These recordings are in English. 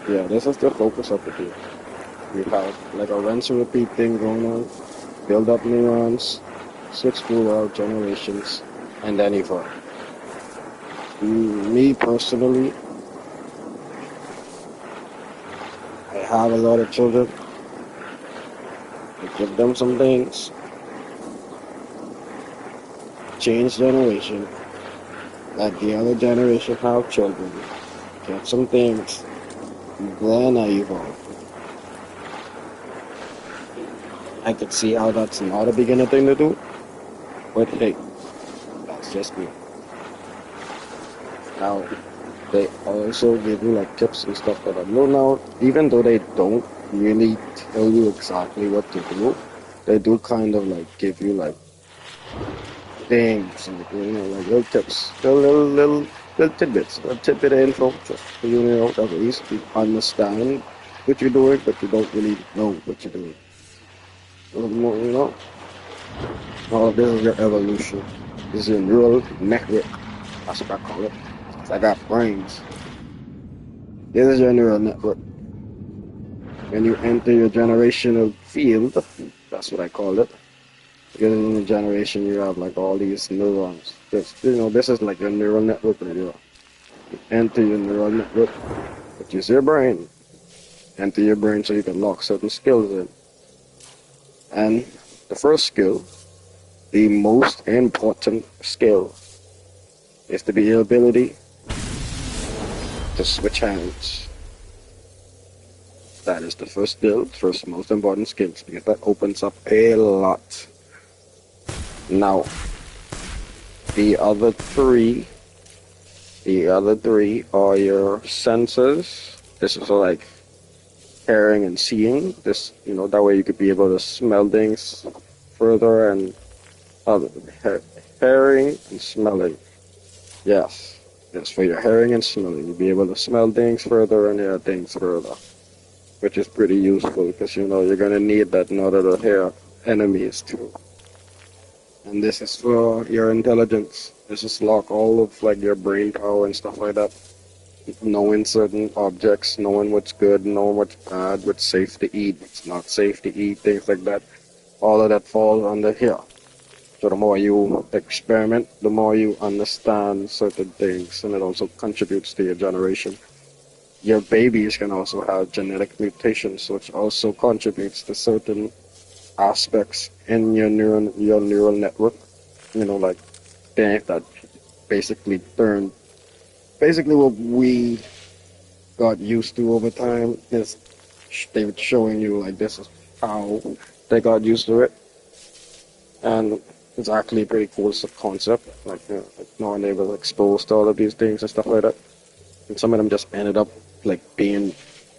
Yeah, this is the focus of the game. We have like a rinse and repeat thing going on, build up neurons, switch through our generations, and then evolve. Me personally, I have a lot of children. I give them some things, change generation, let the other generation have children, get some things, then I evolve. I could see how that's not a beginner thing to do, but hey, that's just me. Now, they also give you like tips and stuff that I know now, even though they don't really tell you exactly what to do, they do kind of like give you like things, like, like little tips, little tidbits, little tidbit of info, just for you, that at least you understand what you're doing, but you don't really know what you're doing. A little more, all of this is your evolution. This is your neural network. That's what I call it. 'Cause I got brains. This is your neural network. When you enter your generational field, that's what I call it. Because in the generation you have like all these neurons. This is like your neural network right here. You enter your neural network, which is your brain. Enter your brain so you can lock certain skills in. And the first skill, the most important skill, is to be the ability to switch hands. That is the first skill, first most important skill, because that opens up a lot. Now, the other three are your senses. This is like hearing and seeing. This, that way you could be able to smell things further and hearing and smelling. Yes, for your hearing and smelling. You'll be able to smell things further and hear things further, which is pretty useful because you're gonna need that in order to hear enemies too. And this is for your intelligence. This is like all of like your brain power and stuff like that. Knowing certain objects, knowing what's good, knowing what's bad, what's safe to eat, what's not safe to eat, things like that. All of that falls under here. So the more you experiment, the more you understand certain things, and it also contributes to your generation. Your babies can also have genetic mutations, which also contributes to certain aspects in your neural network. Like things that basically what we got used to over time is they were showing you like this is how they got used to it, and it's actually a pretty cool concept. Like, like no one was exposed to all of these things and stuff like that, and some of them just ended up like being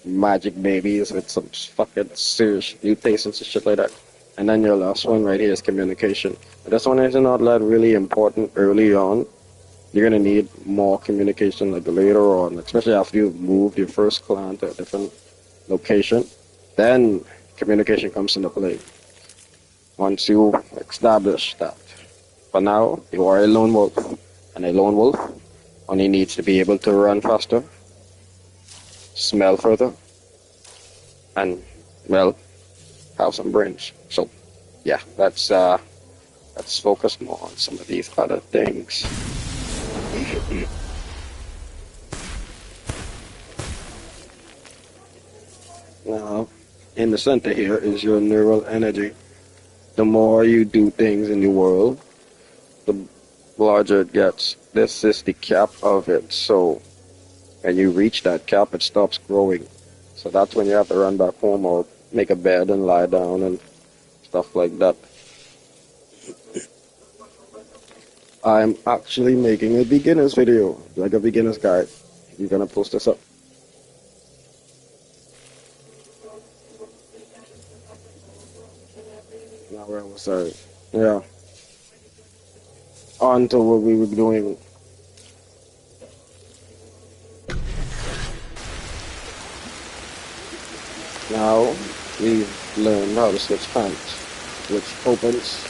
magic babies with some fucking serious mutations and shit like that. And then your last one right here is communication. This one is not that really important early on. You're gonna need more communication like later on, especially after you've moved your first clan to a different location. Then communication comes into play once you establish that. For now, you are a lone wolf, and a lone wolf only needs to be able to run faster, smell further, and have some brains. So yeah, let's focus more on some of these other things. Now, in the center here is your neural energy. The more you do things in the world, the larger it gets. This is the cap of it. So when you reach that cap, it stops growing. So that's when you have to run back home or make a bed and lie down and stuff like that. I'm actually making a beginner's video, like a beginner's guide. You're gonna post this up. Now where was I? Yeah. On to what we were doing. Now we've learned how to switch hands, which opens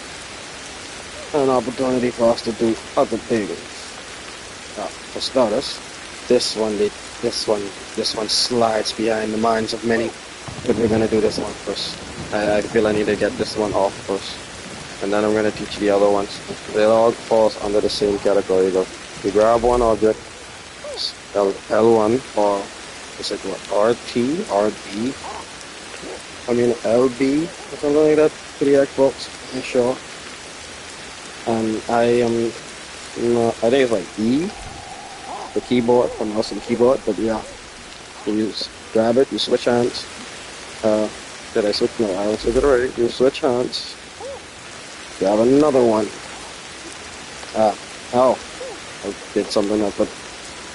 an opportunity for us to do other things. For starters, this one This one, this one slides behind the minds of many, but we're gonna do this one first. I feel I need to get this one off first, and then I'm gonna teach the other ones. They all falls under the same category though. You grab one object, L1 or is it what RT, RB, I mean LB or something like that for the Xbox, I'm sure. And I think it's like E, the keyboard, for mouse and keyboard, but yeah, you grab it, you switch hands. Did I switch? No, I switched it already. You switch hands, grab another one. Oh, I did something else, but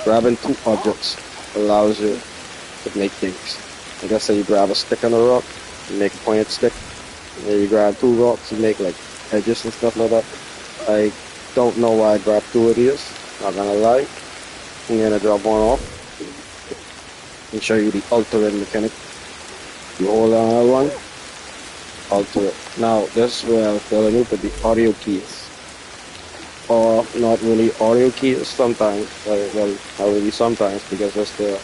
grabbing two objects allows you to make things. I guess say you grab a stick on a rock, you make a pointed stick. And then you grab two rocks, you make like edges and stuff like that. I don't know why I grabbed two of these, not gonna lie. I'm gonna drop one off and show you the alternate mechanic. You hold on one, alter it. Now this is where I was telling you, but the audio keys. Or not really audio keys sometimes, well, not really sometimes, because that's the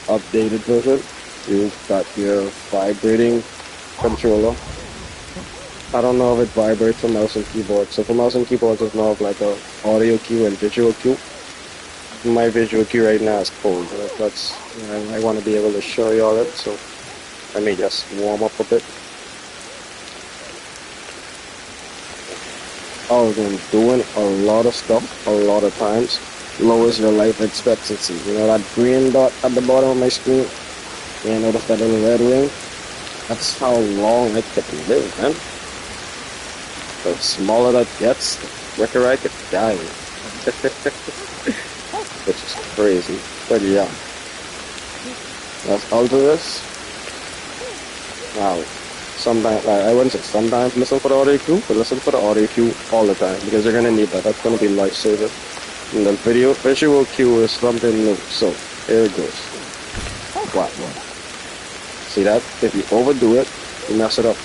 updated version. You've got your vibrating controller. I don't know if it vibrates for mouse and keyboard. So for mouse and keyboard, it's more of like a audio cue and visual cue. My visual cue right now is cold. That's I want to be able to show you all it. So let me just warm up a bit. I've been doing a lot of stuff, a lot of times. Lowers your life expectancy. You know that green dot at the bottom of my screen? You notice that little red ring? That's how long I can live, man. The smaller that gets, the quicker I could die. Which is crazy. But yeah. Let's alter this. Now, sometimes, I wouldn't say sometimes listen for the audio cue, but listen for the audio cue all the time, because you're going to need that. That's going to be lifesaver. And the visual cue is something new. So, here it goes. Wow. See that? If you overdo it, you mess it up.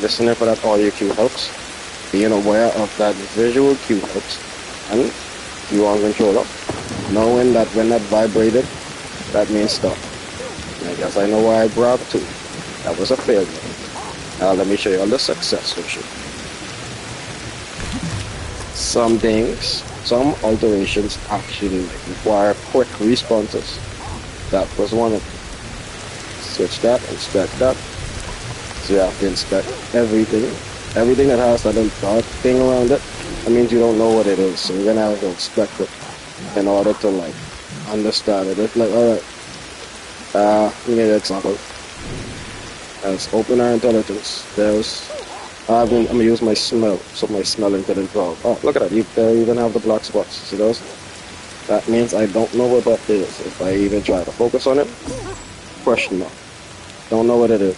Listening for that audio cue helps. Being aware of that visual cue helps. And you on controller, knowing that when that vibrated, that means stop. And I guess I know why I grabbed two. That was a failure. Now let me show you all the success with you. Some things, some alterations actually require quick responses. That was one of them. Switch that, inspect that. So you have to inspect everything. Everything that has that little dark thing around it, that means you don't know what it is. So you're gonna have to inspect it in order to like understand it. It's like, alright, let me give you an example. As open our intelligence, I'm gonna use my smell, so my smelling can involve. Oh, look at that, you even have the black spots, see those? That means I don't know what that is. If I even try to focus on it, question mark. Don't know what it is.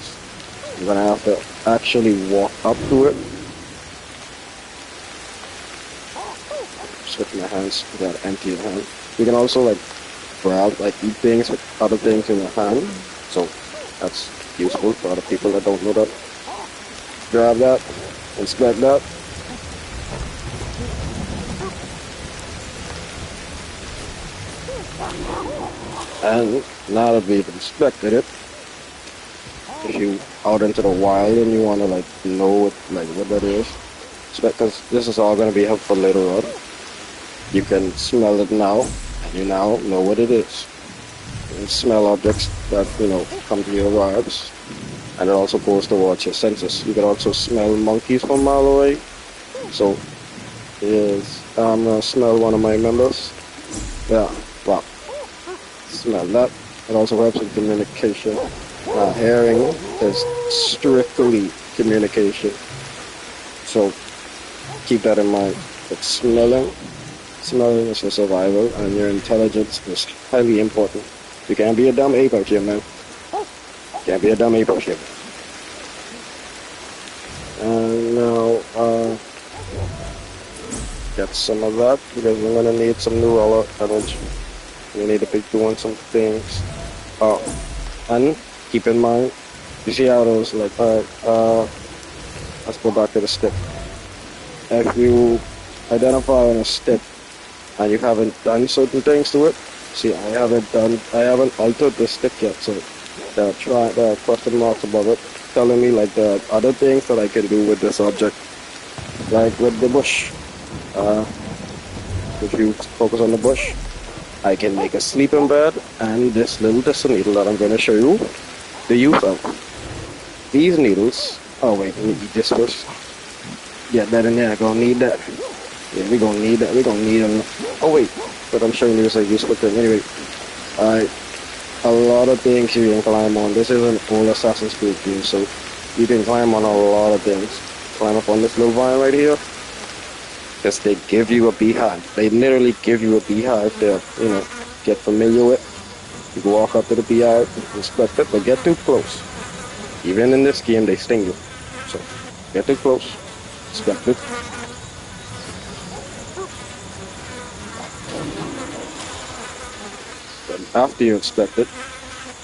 I'm gonna have to actually walk up to it. Switch my hands, you gotta empty your hand. You can also like grab, like eat things with other things in your hand. So that's useful for other people that don't know that. Grab that, inspect that. And now that we've inspected it, if you out into the wild and you want to like know what that is, because this is all going to be helpful later on, you can smell it now, and you now know what it is. You can smell objects that come to your vibes, and it also goes towards your senses. You can also smell monkeys from a mile away. So I'm gonna smell one of my members. Yeah, wow. Smell that. It also helps in communication. Hearing is strictly communication. So keep that in mind. But smelling is for survival, and your intelligence is highly important. You can't be a dumb ape out here, man. Can't be a dumb ape out here. And now, get some of that, because we're gonna need some neural energy. We need to be doing some things. And keep in mind, you see how those like, let's go back to the stick. If you identify on a stick and you haven't done certain things to it, See, I haven't altered the stick yet, so there are question marks above it, telling me like the other things that I can do with this object, like with the bush. Uh, if you focus on the bush, I can make a sleeping bed and this little thistle needle that I'm going to show you the use of. These needles, oh wait, let me eat this first. Get that in there, gonna need that. Yeah, we gonna need that, we gonna need them. Oh wait, but I'm showing you is a useful thing. Anyway, alright, a lot of things you can climb on. This is an old Assassin's Creed game, so you can climb on a lot of things. Climb up on this little vine right here. Because they give you a beehive. They literally give you a beehive to, get familiar with. You can walk up to the beehive, inspect it, but get too close. Even in this game, they sting you. So, get too close, inspect it. Then after you inspect it,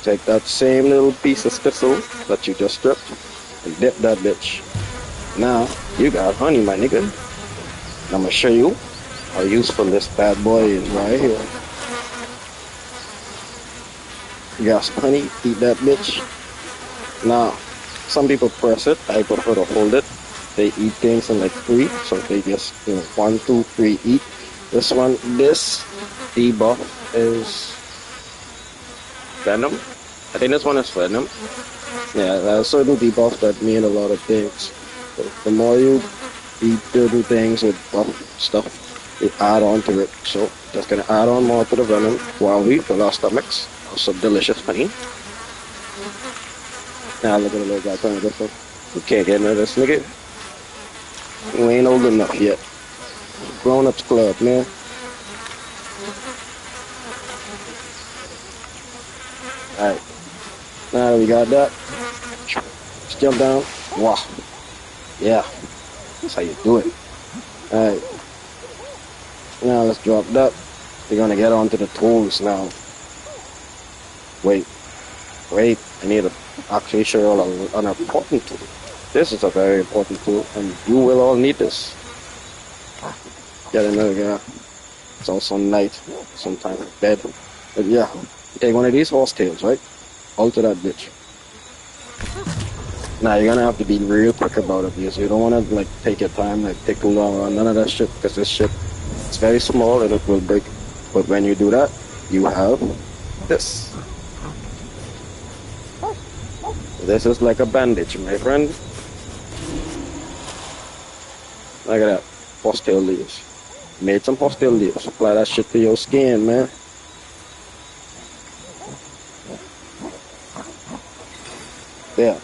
take that same little piece of thistle that you just stripped and dip that bitch. Now, you got honey, my nigga. And I'm gonna show you how useful this bad boy is right here. You got some honey, eat that bitch. Now, some people press it, I prefer to hold it. They eat things in like 3, so they just, 1, 2, 3, eat. This debuff is venom. I think this one is venom. Yeah, there are certain debuffs that mean a lot of things. So the more you eat certain things with buff stuff, they add on to it. So just gonna add on more to the venom while we fill our stomachs with some delicious honey. Now look at the little guy playing this one. You can't get into this nigga. You ain't old enough yet. Grown-ups club, man. Alright. Now that we got that, let's jump down. Wow. Yeah. That's how you do it. Alright. Now let's drop that. We're gonna get onto the tools now. Wait. I need to actually show you all an important tool. This is a very important tool, and you will all need this. Get another guy. It's also night, sometimes bed. But yeah, you take one of these horse tails, right? Alter that bitch. Now you're gonna have to be real quick about it because you don't wanna take your time, take too long on none of that shit, because this shit, it's very small and it will break. But when you do that, you have this. This is like a bandage, my friend. Look at that. Horsetail leaves. Made some horsetail leaves. Apply that shit to your skin, man. There.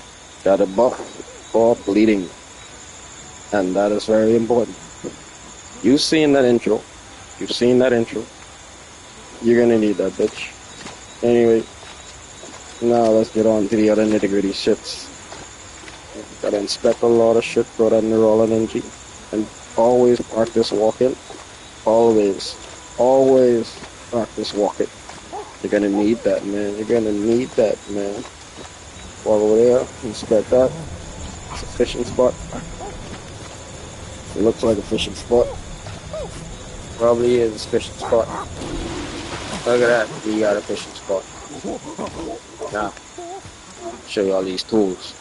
Got a buff for bleeding. And that is very important. You've seen that intro. You're gonna need that bitch. Anyway. Now let's get on to the other nitty-gritty shits. Gotta inspect a lot of shit, throw that neural energy, and always practice walking. Always practice walking. You're gonna need that, man. Walk over there, inspect that. It's a fishing spot. It looks like a fishing spot. Probably is a fishing spot. Look at that, we got a fishing spot. Now, show you all these tools.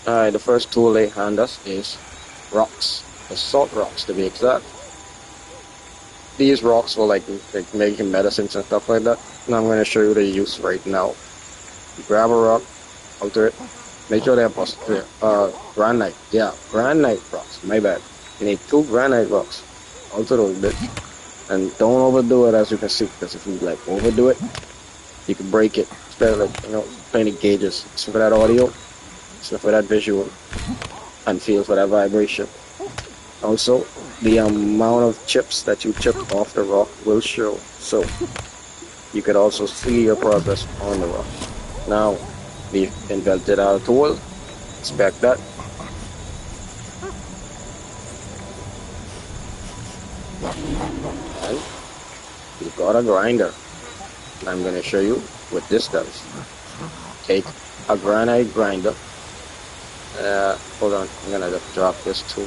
Alright, the first tool they hand us is rocks. The salt rocks, to be exact. These rocks will like making medicines and stuff like that. And I'm going to show you the use right now. You grab a rock, alter it. Make sure they're positive. Granite. Yeah, granite rocks. My bad. You need 2 granite rocks. Alter those bits. And don't overdo it, as you can see, because if you overdo it, you can break it. Especially plenty gauges. Listen for that audio, listen for that visual, and feel for that vibration. Also, the amount of chips that you chipped off the rock will show, so you could also see your progress on the rock. Now, we've invented our tool. Inspect that. And we've got a grinder. And I'm going to show you what this does. Take a granite grinder. Hold on, I'm going to drop this too.